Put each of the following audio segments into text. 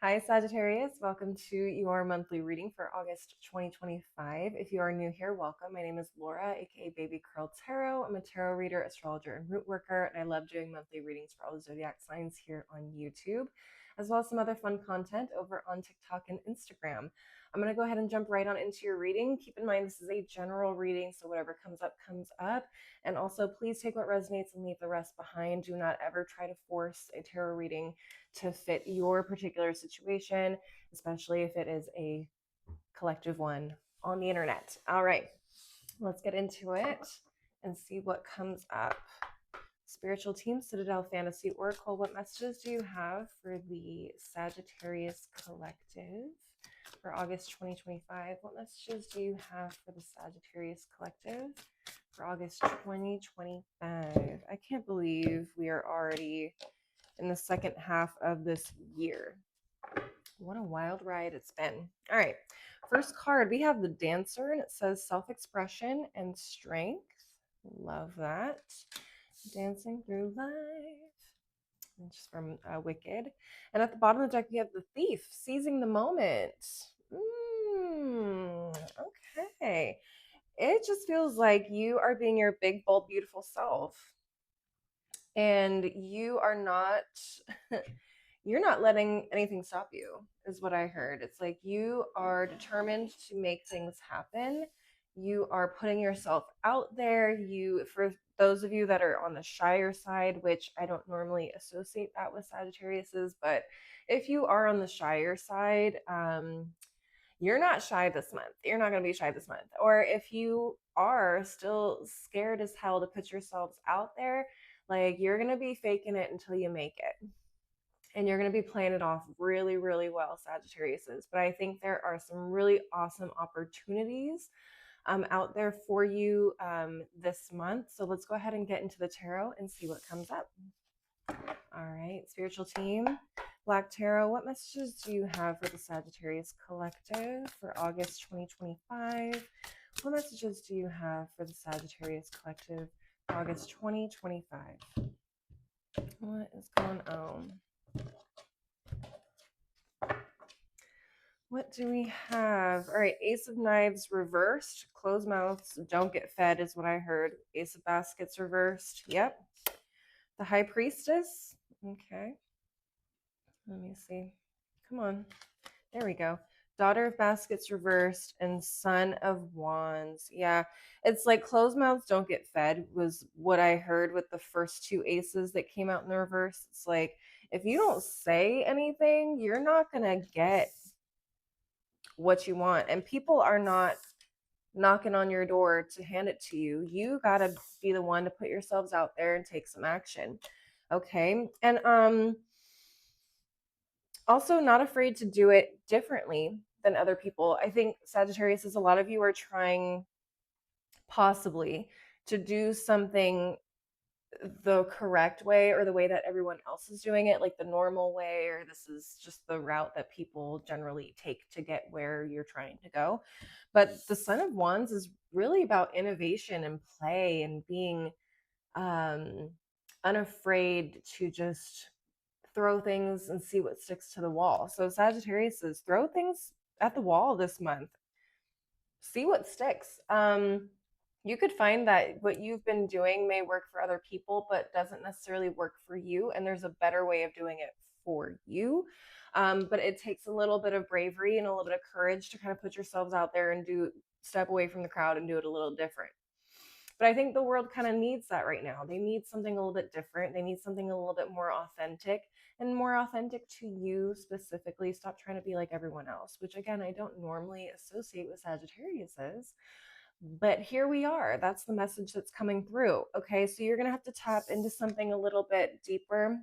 Hi, Sagittarius. Welcome to your monthly reading for August 2025. If you are new here, welcome. My name is Laura, aka Baby Curl Tarot. I'm a tarot reader, astrologer, and root worker, and I love doing monthly readings for all the zodiac signs here on YouTube, as well as some other fun content over on TikTok and Instagram. I'm going to go ahead and jump right on into your reading. Keep in mind, this is a general reading, so whatever comes up, comes up. And also, please take what resonates and leave the rest behind. Do not ever try to force a tarot reading to fit your particular situation, especially if it is a collective one on the internet. All right, let's get into it and see what comes up. Spiritual Team, Citadel Fantasy Oracle, what messages do you have for the Sagittarius Collective for August 2025? What messages do you have for the Sagittarius Collective for August 2025? I can't believe we are already in the second half of this year. What a wild ride it's been. All right, first card, we have the Dancer, and it says self-expression and strength. Love that. Dancing through life. Just from Wicked. And at the bottom of the deck, we have the Thief, seizing the moment. Okay. It just feels like you are being your big, bold, beautiful self. And you are not you're not letting anything stop you, is what I heard. It's like you are determined to make things happen. You are putting yourself out there. For those of you that are on the shyer side, which I don't normally associate that with Sagittarius's, but if you are on the shyer side, you're not shy this month. You're not going to be shy this month. Or if you are still scared as hell to put yourselves out there, like you're going to be faking it until you make it. And you're going to be playing it off really, really well, Sagittariuses. But I think there are some really awesome opportunities out there for you this month. So let's go ahead and get into the tarot and see what comes up. All right, Spiritual Team, Black Tarot, what messages do you have for the Sagittarius Collective for August 2025? What messages do you have for the Sagittarius Collective for August 2025? What is going on? What do we have? All right, Ace of Knives reversed. Closed mouths don't get fed is what I heard. Ace of Baskets reversed. Yep. The High Priestess. Okay. Let me see. Come on. There we go. Daughter of Baskets reversed and Son of Wands. Yeah, it's like closed mouths don't get fed was what I heard with the first two aces that came out in the reverse. It's like if you don't say anything, you're not going to get what you want. And people are not knocking on your door to hand it to you. You got to be the one to put yourselves out there and take some action. Okay? And also not afraid to do it differently than other people. I think Sagittarius is a lot of you are trying possibly to do something the correct way or the way that everyone else is doing it, like the normal way, or this is just the route that people generally take to get where you're trying to go. But the Son of Wands is really about innovation and play and being unafraid to just throw things and see what sticks to the wall. So Sagittarius says throw things at the wall this month. See what sticks. You could find that what you've been doing may work for other people, but doesn't necessarily work for you. And there's a better way of doing it for you. But it takes a little bit of bravery and a little bit of courage to kind of put yourselves out there and step away from the crowd and do it a little different. But I think the world kind of needs that right now. They need something a little bit different. They need something a little bit more authentic and more authentic to you specifically. Stop trying to be like everyone else, which again, I don't normally associate with Sagittarius's. But here we are. That's the message that's coming through. Okay, so you're gonna have to tap into something a little bit deeper.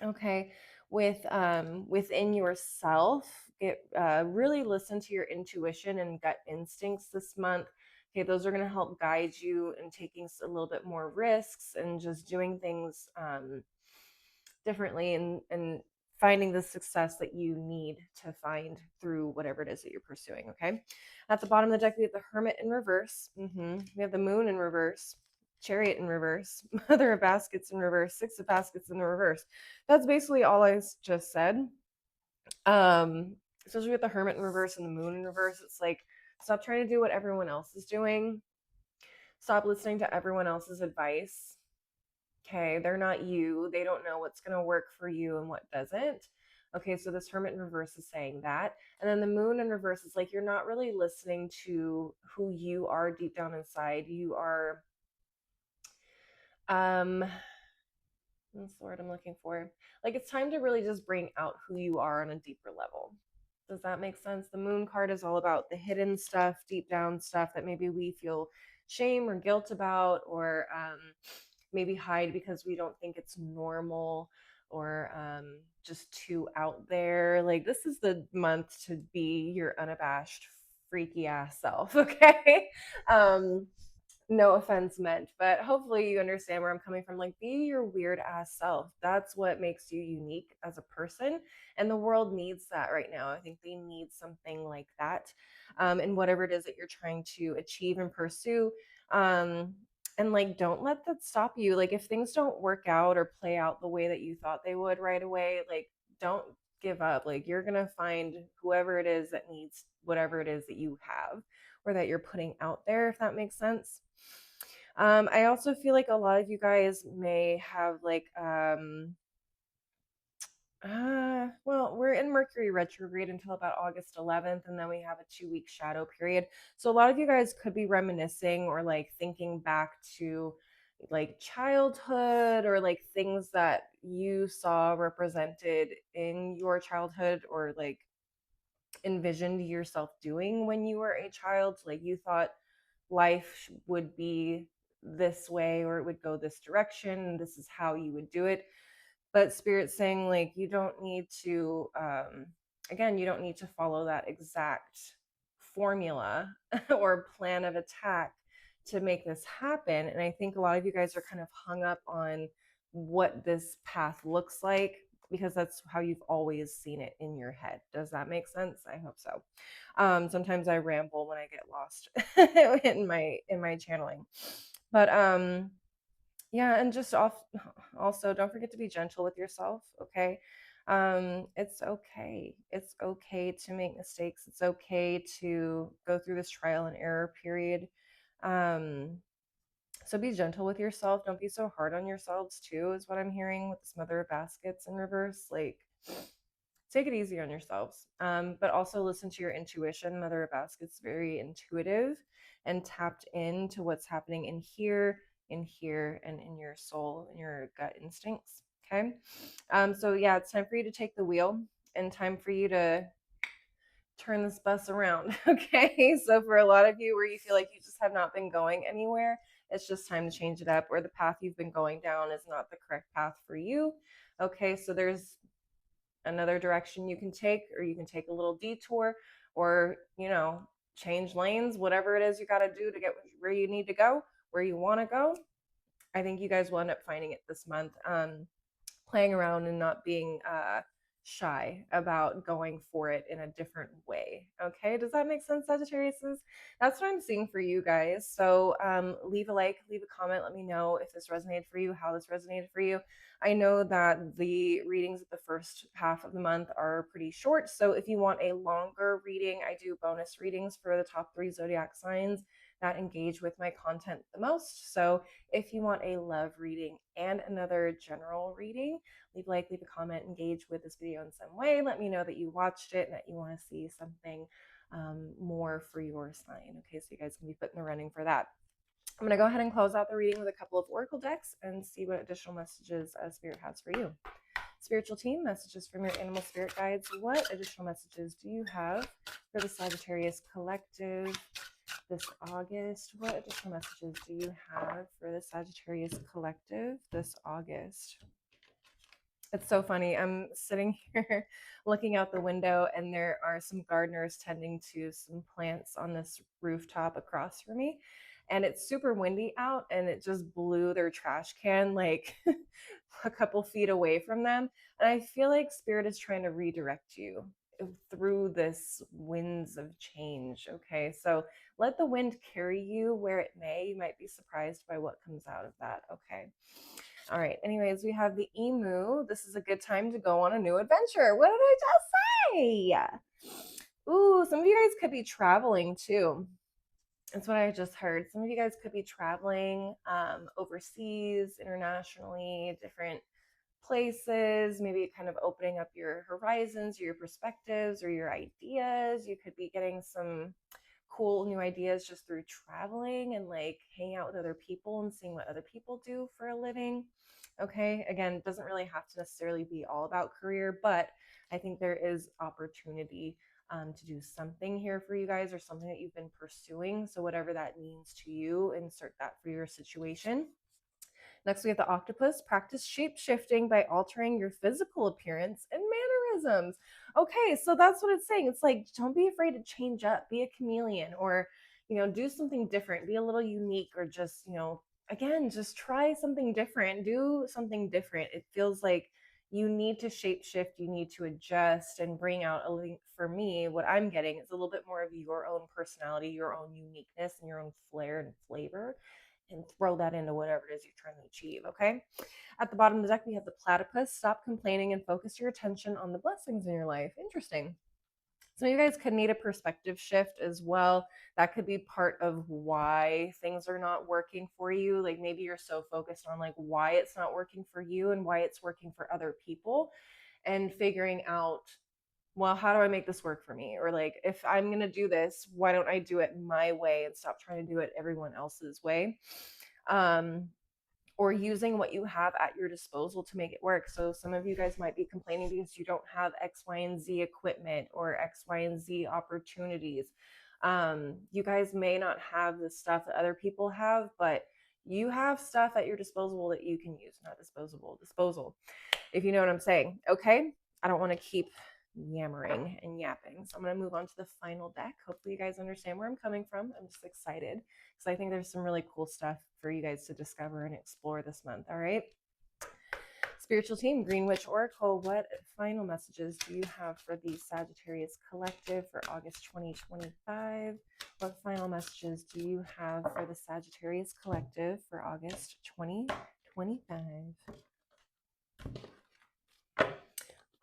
Okay, within yourself. Really listen to your intuition and gut instincts this month. Okay, those are going to help guide you in taking a little bit more risks and just doing things differently and finding the success that you need to find through whatever it is that you're pursuing. Okay, at the bottom of the deck, we have the Hermit in reverse. We have the Moon in reverse. Chariot in reverse, Mother of Baskets in reverse, Six of Baskets in the reverse. That's basically all I just said. Especially with the Hermit in reverse and the Moon in reverse. It's like, stop trying to do what everyone else is doing. Stop listening to everyone else's advice. Okay, they're not you. They don't know what's going to work for you and what doesn't. Okay, so this Hermit in reverse is saying that. And then the Moon in reverse is like, you're not really listening to who you are deep down inside. You are, what's the word I'm looking for? Like, it's time to really just bring out who you are on a deeper level. Does that make sense? The Moon card is all about the hidden stuff, deep down stuff that maybe we feel shame or guilt about, or maybe hide because we don't think it's normal, or just too out there. Like, this is the month to be your unabashed, freaky ass self, okay? um, no offense meant, but hopefully you understand where I'm coming from. Like, be your weird ass self. That's what makes you unique as a person. And the world needs that right now. I think they need something like that. And whatever it is that you're trying to achieve and pursue. And like, don't let that stop you. Like, if things don't work out or play out the way that you thought they would right away, like, don't give up. Like, you're going to find whoever it is that needs whatever it is that you have or that you're putting out there, if that makes sense. I also feel like a lot of you guys may have like well, we're in Mercury retrograde until about August 11th, and then we have a 2-week shadow period. So a lot of you guys could be reminiscing or like thinking back to like childhood, or like things that you saw represented in your childhood, or like envisioned yourself doing when you were a child. Like, you thought life would be this way, or it would go this direction, and this is how you would do it. But Spirit's saying, like, you don't need to again, you don't need to follow that exact formula or plan of attack to make this happen. And I think a lot of you guys are kind of hung up on what this path looks like, because that's how you've always seen it in your head. Does that make sense? I hope so. Sometimes I ramble when I get lost in my channeling. But yeah, and just also don't forget to be gentle with yourself, okay? It's okay. It's okay to make mistakes. It's okay to go through this trial and error period. Um, so be gentle with yourself. Don't be so hard on yourselves too, is what I'm hearing with this Mother of Baskets in reverse. Like, take it easy on yourselves. But also listen to your intuition. Mother of Baskets very intuitive and tapped into what's happening in here, and in your soul and your gut instincts. Okay. So yeah, it's time for you to take the wheel, and time for you to turn this bus around. Okay. So for a lot of you where you feel like you just have not been going anywhere, it's just time to change it up, or the path you've been going down is not the correct path for you. Okay. So there's another direction you can take, or you can take a little detour, or, change lanes, whatever it is you got to do to get where you need to go, where you want to go. I think you guys will end up finding it this month. Playing around and not being shy about going for it in a different way. Okay, does that make sense, Sagittarius? That's what I'm seeing for you guys. So leave a like, leave a comment, let me know if this resonated for you, how this resonated for you. I know that the readings at the first half of the month are pretty short, so if you want a longer reading, I do bonus readings for the top 3 zodiac signs that engage with my content the most. So if you want a love reading and another general reading, leave a like, leave a comment, engage with this video in some way. Let me know that you watched it and that you want to see something more for your sign. Okay, so you guys can be put in the running for that. I'm going to go ahead and close out the reading with a couple of oracle decks and see what additional messages Spirit has for you. Spiritual team, messages from your animal spirit guides. What additional messages do you have for the Sagittarius collective this August? What additional messages do you have for the Sagittarius collective this August? It's so funny. I'm sitting here looking out the window, and there are some gardeners tending to some plants on this rooftop across from me. And it's super windy out, and it just blew their trash can like a couple feet away from them. And I feel like Spirit is trying to redirect you through this winds of change. Okay, so let the wind carry you where it may. You might be surprised by what comes out of that. Okay. All right. Anyways, we have the emu. This is a good time to go on a new adventure. What did I just Okay. Ooh, some of you guys could be traveling too. That's what I just heard. Some of you guys could be traveling overseas, internationally, different places, maybe kind of opening up your horizons, or your perspectives, or your ideas. You could be getting some cool new ideas just through traveling and like hanging out with other people and seeing what other people do for a living. Okay, again, it doesn't really have to necessarily be all about career, but I think there is opportunity to do something here for you guys, or something that you've been pursuing. So, whatever that means to you, insert that for your situation. Next, we have the octopus. Practice shape shifting by altering your physical appearance and mannerisms. Okay, so that's what it's saying. It's like, don't be afraid to change up, be a chameleon, or, do something different, be a little unique, or just, again, just try something different, do something different. It feels like you need to shape shift, you need to adjust and bring out for me, what I'm getting is a little bit more of your own personality, your own uniqueness, and your own flair and flavor, and throw that into whatever it is you're trying to achieve. Okay. At the bottom of the deck, we have the platypus. Stop complaining and focus your attention on the blessings in your life. Interesting. Some of you guys could need a perspective shift as well. That could be part of why things are not working for you. Like maybe you're so focused on like why it's not working for you and why it's working for other people, and figuring out, well, how do I make this work for me? Or like, if I'm going to do this, why don't I do it my way and stop trying to do it everyone else's way? Um, or using what you have at your disposal to make it work. So some of you guys might be complaining because you don't have X, Y, and Z equipment or X, Y, and Z opportunities. You guys may not have the stuff that other people have, but you have stuff at your disposal that you can use. Not disposal, if you know what I'm saying. Okay, I don't want to keep yammering and yapping, so I'm going to move on to the final deck. Hopefully you guys understand where I'm coming from. I'm just excited because I think there's some really cool stuff for you guys to discover and explore this month. All right, spiritual team, Green Witch Oracle, what final messages do you have for the Sagittarius collective for August 2025? What final messages do you have for the Sagittarius collective for August 2025?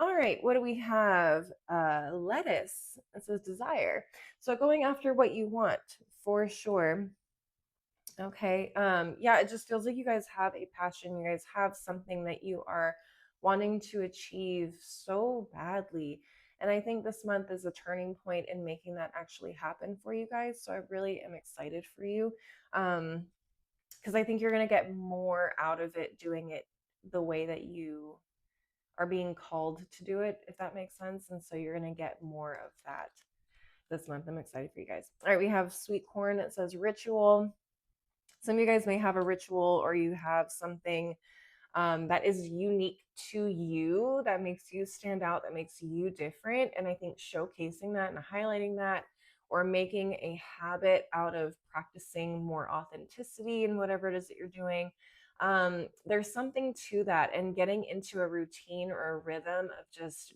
All right, what do we have? Lettuce. It says desire. So going after what you want, for sure. Okay. Yeah, it just feels like you guys have a passion. You guys have something that you are wanting to achieve so badly. And I think this month is a turning point in making that actually happen for you guys. So I really am excited for you. Because I think you're going to get more out of it doing it the way that you are being called to do it, if that makes sense. And so you're going to get more of that this month. I'm excited for you guys. All right, we have sweet corn. It says ritual. Some of you guys may have a ritual, or you have something that is unique to you, that makes you stand out, that makes you different. And I think showcasing that and highlighting that, or making a habit out of practicing more authenticity in whatever it is that you're doing. There's something to that, and getting into a routine or a rhythm of just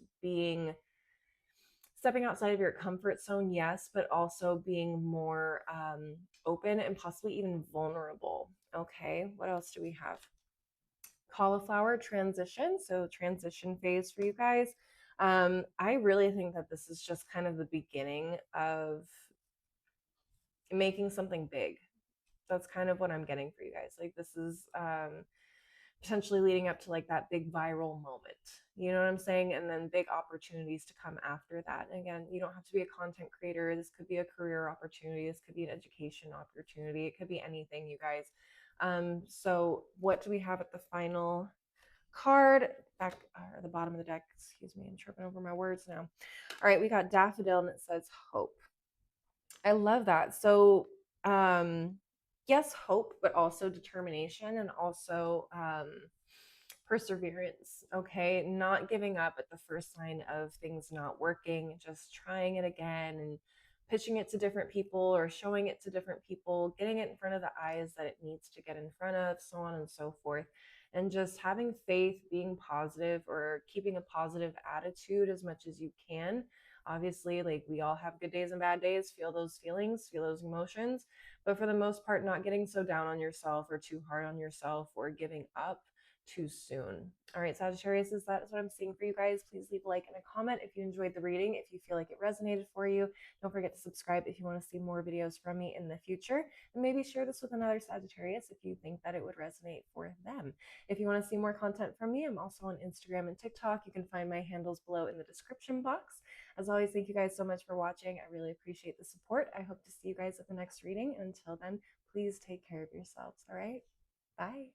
stepping outside of your comfort zone, yes, but also being more open and possibly even vulnerable. Okay, what else do we have? Cauliflower transition. So, transition phase for you guys. I really think that this is just kind of the beginning of making something big. That's kind of what I'm getting for you guys. Like, this is potentially leading up to like that big viral moment. You know what I'm saying? And then big opportunities to come after that. And again, you don't have to be a content creator. This could be a career opportunity. This could be an education opportunity. It could be anything, you guys. So what do we have at the final card? Back or the bottom of the deck. Excuse me, I'm tripping over my words now. All right, we got daffodil and it says hope. I love that. So yes, hope, but also determination, and also perseverance. Okay, not giving up at the first sign of things not working, just trying it again and pitching it to different people, or showing it to different people, getting it in front of the eyes that it needs to get in front of, so on and so forth. And just having faith, being positive, or keeping a positive attitude as much as you can. Obviously, like, we all have good days and bad days, feel those feelings, feel those emotions, but for the most part, not getting so down on yourself or too hard on yourself or giving up. too soon. All right, Sagittarius, that is what I'm seeing for you guys. Please leave a like and a comment if you enjoyed the reading, if you feel like it resonated for you. Don't forget to subscribe if you want to see more videos from me in the future. And maybe share this with another Sagittarius if you think that it would resonate for them. If you want to see more content from me, I'm also on Instagram and TikTok. You can find my handles below in the description box. As always, thank you guys so much for watching. I really appreciate the support. I hope to see you guys at the next reading. Until then, please take care of yourselves. All right? Bye.